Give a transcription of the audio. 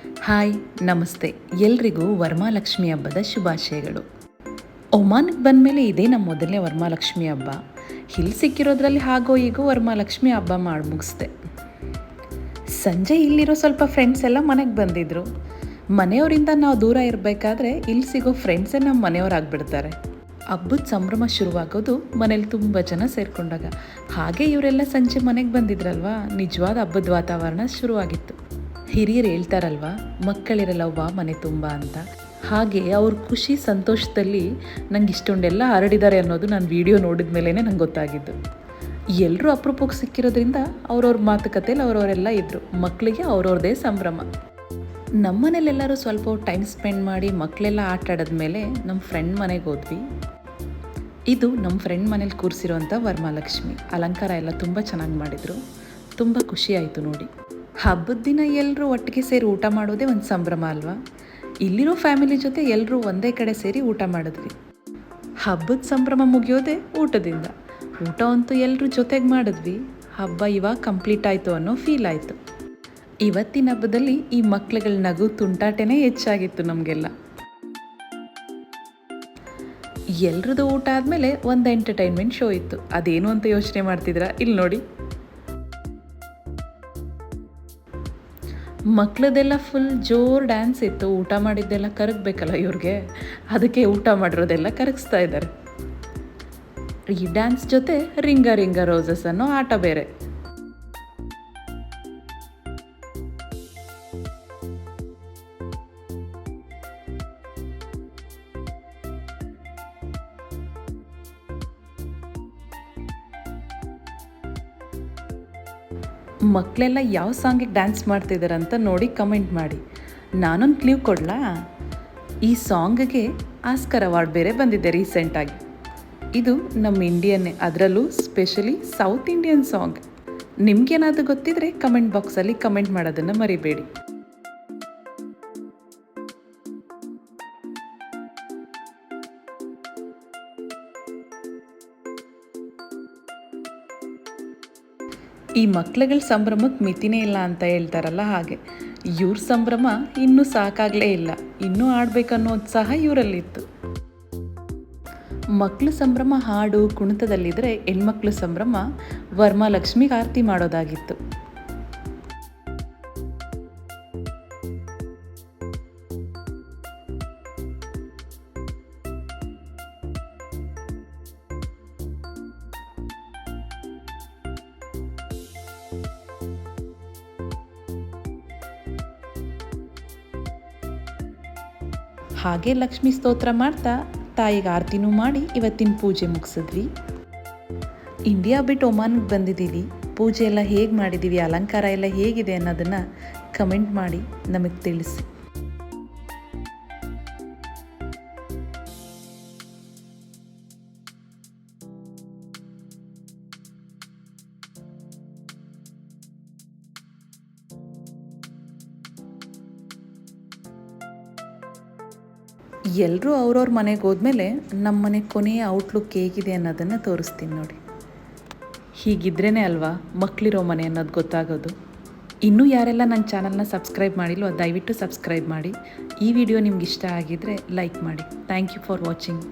Hi ನಮಸ್ತೆ, ಎಲ್ರಿಗೂ ವರಮಹಾಲಕ್ಷ್ಮಿ ಹಬ್ಬದ ಶುಭಾಶಯಗಳು. ಒಮಾನ್ಗೆ ಬಂದಮೇಲೆ ಇದೇ ನಮ್ಮ ಮೊದಲನೇ ವರಮಹಾಲಕ್ಷ್ಮಿ ಹಬ್ಬ. ಇಲ್ಲಿ ಸಿಕ್ಕಿರೋದ್ರಲ್ಲಿ ಹಾಗೋ ಹೀಗೋ ವರಮಹಾಲಕ್ಷ್ಮಿ ಹಬ್ಬ ಮಾಡಿ ಮುಗಿಸ್ದೆ. ಸಂಜೆ ಇಲ್ಲಿರೋ ಸ್ವಲ್ಪ ಫ್ರೆಂಡ್ಸ್ ಎಲ್ಲ ಮನೆಗೆ ಬಂದಿದ್ದರು. ಮನೆಯವರಿಂದ ನಾವು ದೂರ ಇರಬೇಕಾದ್ರೆ ಇಲ್ಲಿ ಸಿಗೋ ಫ್ರೆಂಡ್ಸೇ ನಮ್ಮ ಮನೆಯವರಾಗ್ಬಿಡ್ತಾರೆ. ಹಬ್ಬದ ಸಂಭ್ರಮ ಶುರುವಾಗೋದು ಮನೇಲಿ ತುಂಬ ಜನ ಸೇರಿಕೊಂಡಾಗ. ಹಾಗೆ ಇವರೆಲ್ಲ ಸಂಜೆ ಮನೆಗೆ ಬಂದಿದ್ರಲ್ವ, ನಿಜವಾದ ಹಬ್ಬದ ವಾತಾವರಣ ಶುರುವಾಗಿತ್ತು. ಹಿರಿಯರು ಹೇಳ್ತಾರಲ್ವ, ಮಕ್ಕಳಿರಲ್ಲವ್ವ ಮನೆ ತುಂಬ ಅಂತ. ಹಾಗೆ ಅವ್ರ ಖುಷಿ ಸಂತೋಷದಲ್ಲಿ ನಂಗೆ ಇಷ್ಟೊಂದೆಲ್ಲ ಹರಡಿದ್ದಾರೆ ಅನ್ನೋದು ನಾನು ವಿಡಿಯೋ ನೋಡಿದ ಮೇಲೇ ನಂಗೆ ಗೊತ್ತಾಗಿದ್ದು. ಎಲ್ಲರೂ ಅಪರೂಪಕ್ಕೆ ಸಿಕ್ಕಿರೋದ್ರಿಂದ ಅವ್ರವ್ರ ಮಾತುಕತೆಯಲ್ಲಿ ಅವರವರೆಲ್ಲ ಇದ್ದರು. ಮಕ್ಕಳಿಗೆ ಅವ್ರವ್ರದ್ದೇ ಸಂಭ್ರಮ. ನಮ್ಮನೇಲೆಲ್ಲರೂ ಸ್ವಲ್ಪ ಟೈಮ್ ಸ್ಪೆಂಡ್ ಮಾಡಿ ಮಕ್ಕಳೆಲ್ಲ ಆಟ ಆಡಿದ್ಮೇಲೆ ನಮ್ಮ ಫ್ರೆಂಡ್ ಮನೆಗೆ ಹೋದ್ವಿ. ಇದು ನಮ್ಮ ಫ್ರೆಂಡ್ ಮನೇಲಿ ಕೂರಿಸಿರೋಂಥ ವರಮಹಾಲಕ್ಷ್ಮಿ. ಅಲಂಕಾರ ಎಲ್ಲ ತುಂಬ ಚೆನ್ನಾಗಿ ಮಾಡಿದರು. ತುಂಬ ಖುಷಿ ಆಯಿತು ನೋಡಿ. ಹಬ್ಬದ ದಿನ ಎಲ್ಲರೂ ಒಟ್ಟಿಗೆ ಸೇರಿ ಊಟ ಮಾಡೋದೇ ಒಂದು ಸಂಭ್ರಮ ಅಲ್ವಾ. ಇಲ್ಲಿರೋ ಫ್ಯಾಮಿಲಿ ಜೊತೆ ಎಲ್ಲರೂ ಒಂದೇ ಕಡೆ ಸೇರಿ ಊಟ ಮಾಡಿದ್ವಿ. ಹಬ್ಬದ ಸಂಭ್ರಮ ಮುಗಿಯೋದೇ ಊಟದಿಂದ. ಊಟ ಅಂತೂ ಎಲ್ಲರೂ ಜೊತೆಗೆ ಮಾಡಿದ್ವಿ. ಹಬ್ಬ ಇವಾಗ ಕಂಪ್ಲೀಟ್ ಆಯಿತು ಅನ್ನೋ ಫೀಲ್ ಆಯಿತು. ಇವತ್ತಿನ ಹಬ್ಬದಲ್ಲಿ ಈ ಮಕ್ಳುಗಳ ನಗು ತುಂಟಾಟನೇ ಹೆಚ್ಚಾಗಿತ್ತು ನಮಗೆಲ್ಲ. ಎಲ್ರದ್ದು ಊಟ ಆದಮೇಲೆ ಒಂದು ಎಂಟರ್ಟೈನ್ಮೆಂಟ್ ಶೋ ಇತ್ತು. ಅದೇನು ಅಂತ ಯೋಚನೆ ಮಾಡ್ತಿದ್ರಾ? ಇಲ್ಲಿ ನೋಡಿ. ಮಕ್ಕಳದೆಲ್ಲ ಫುಲ್ ಜೋರು ಡ್ಯಾನ್ಸ್ ಇತ್ತು. ಊಟ ಮಾಡಿದ್ದೆಲ್ಲ ಕರಗಬೇಕಲ್ಲ ಇವ್ರಿಗೆ, ಅದಕ್ಕೆ ಊಟ ಮಾಡಿರೋದೆಲ್ಲ ಕರಗಿಸ್ತಾ ಇದ್ದಾರೆ. ಈ ಡ್ಯಾನ್ಸ್ ಜೊತೆ ರಿಂಗ ರಿಂಗ ರೋಸಸ್ ಅನ್ನೋ ಆಟ ಬೇರೆ. ಮಕ್ಕಳೆಲ್ಲ ಯಾವ ಸಾಂಗಿಗೆ ಡ್ಯಾನ್ಸ್ ಮಾಡ್ತಿದ್ದಾರೆ ಅಂತ ನೋಡಿ ಕಮೆಂಟ್ ಮಾಡಿ. ನಾನೊಂದು ಕ್ಲೂ ಕೊಡಲಾ? ಈ ಸಾಂಗ್ಗೆ ಆಸ್ಕರ್ ಅವಾರ್ಡ್ ಬೇರೆ ಬಂದಿದೆ ರೀಸೆಂಟಾಗಿ. ಇದು ನಮ್ಮ ಇಂಡಿಯನ್ನೇ, ಅದರಲ್ಲೂ ಸ್ಪೆಷಲಿ ಸೌತ್ ಇಂಡಿಯನ್ ಸಾಂಗ್. ನಿಮ್ಗೇನಾದರೂ ಗೊತ್ತಿದ್ರೆ ಕಮೆಂಟ್ ಬಾಕ್ಸಲ್ಲಿ ಕಮೆಂಟ್ ಮಾಡೋದನ್ನು ಮರಿಬೇಡಿ. ಈ ಮಕ್ಳುಗಳ ಸಂಭ್ರಮಕ್ಕೆ ಮಿತಿನೇ ಇಲ್ಲ ಅಂತ ಹೇಳ್ತಾರಲ್ಲ, ಹಾಗೆ ಇವ್ರ ಸಂಭ್ರಮ ಇನ್ನೂ ಸಾಕಾಗಲೇ ಇಲ್ಲ. ಇನ್ನೂ ಆಡಬೇಕನ್ನೋ ಉತ್ಸಾಹ ಇವರಲ್ಲಿತ್ತು. ಮಕ್ಕಳು ಸಂಭ್ರಮ ಹಾಡು ಕುಣಿತದಲ್ಲಿದ್ದರೆ, ಹೆಣ್ಮಕ್ಳು ಸಂಭ್ರಮ ವರಮಹಾಲಕ್ಷ್ಮಿಗೆ ಆರತಿ ಮಾಡೋದಾಗಿತ್ತು. ಹಾಗೆ ಲಕ್ಷ್ಮೀ ಸ್ತೋತ್ರ ಮಾಡ್ತಾ ತಾಯಿಗೆ ಆರತಿನೂ ಮಾಡಿ ಇವತ್ತಿನ ಪೂಜೆ ಮುಗಿಸಿದ್ವಿ. ಇಂಡಿಯಾ ಬಿಟ್ಟು ಒಮಾನ್ಗೆ ಬಂದಿದ್ದೀವಿ. ಪೂಜೆ ಎಲ್ಲ ಹೇಗೆ ಮಾಡಿದ್ದೀವಿ, ಅಲಂಕಾರ ಎಲ್ಲ ಹೇಗಿದೆ ಅನ್ನೋದನ್ನು ಕಮೆಂಟ್ ಮಾಡಿ ನಮಗೆ ತಿಳಿಸಿ. ಎಲ್ಲರೂ ಅವ್ರವ್ರ ಮನೆಗೆ ಹೋದ್ಮೇಲೆ ನಮ್ಮ ಮನೆ ಕೊನೆಯ ಔಟ್ಲುಕ್ ಹೇಗಿದೆ ಅನ್ನೋದನ್ನು ತೋರಿಸ್ತೀನಿ ನೋಡಿ. ಹೀಗಿದ್ರೇ ಅಲ್ವಾ ಮಕ್ಕಳಿರೋ ಮನೆ ಅನ್ನೋದು ಗೊತ್ತಾಗೋದು. ಇನ್ನೂ ಯಾರೆಲ್ಲ ನನ್ನ ಚಾನಲ್ನ ಸಬ್ಸ್ಕ್ರೈಬ್ ಮಾಡಿಲ್ವೋ ದಯವಿಟ್ಟು ಸಬ್ಸ್ಕ್ರೈಬ್ ಮಾಡಿ. ಈ ವಿಡಿಯೋ ನಿಮ್ಗೆ ಇಷ್ಟ ಆಗಿದ್ದರೆ ಲೈಕ್ ಮಾಡಿ. Thank you for watching.